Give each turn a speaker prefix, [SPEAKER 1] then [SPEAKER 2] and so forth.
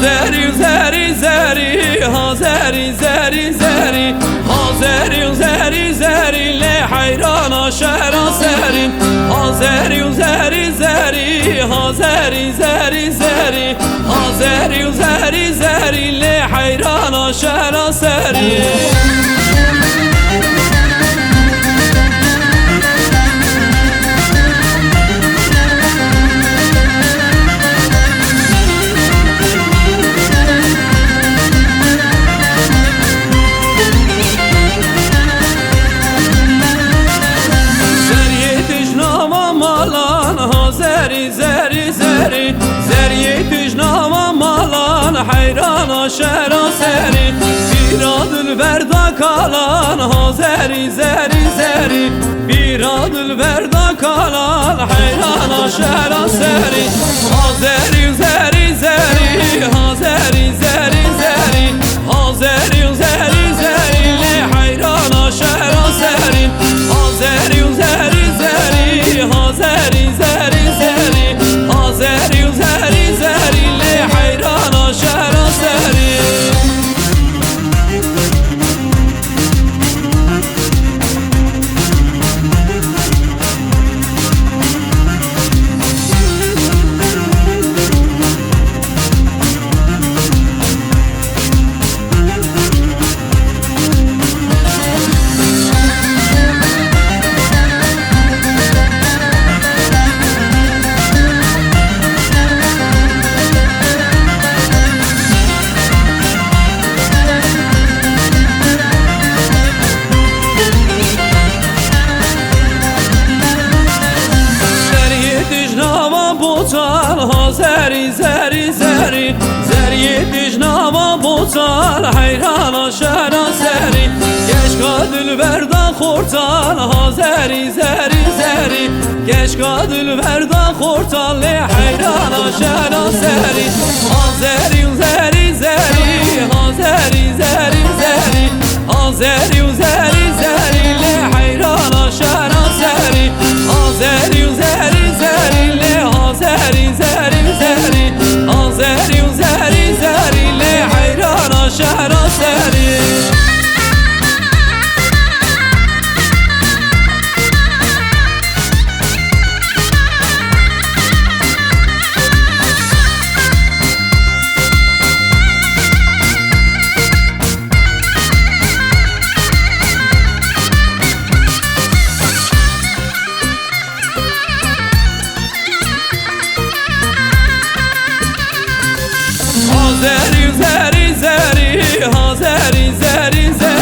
[SPEAKER 1] زری زری زری ها زری زری زری ها زری زری زری لی حیران شهر سری ها زری زری زری ها زری زری زری ها زری زری زری لی حیران شهر سری زری زری زری زری تجنام مالان حیران شهر سری بیراد البردا کالان ها زری زری زری بیراد البردا کالان حیران شهر سری ها زری زری زری ها زری زری زری ها زری زری زری لی حیران شهر سری ها زری زری زری ها زری زری زری زری زری لی حیران شهر سری ها زری زری زری زری تجنام بوتال حیران شهر سری کشکا دلبردا خورتال ها زری زری زری کشکا دلبردا خورتال حیران شهر سری ها زری زری زری ها زری زری زری ها زری زری زری لی حیران شهر سری ها زری زری زری لی ها زری زری زری ها زری زری زری لی حیران شهر سری زری زری زری ها زری زری زری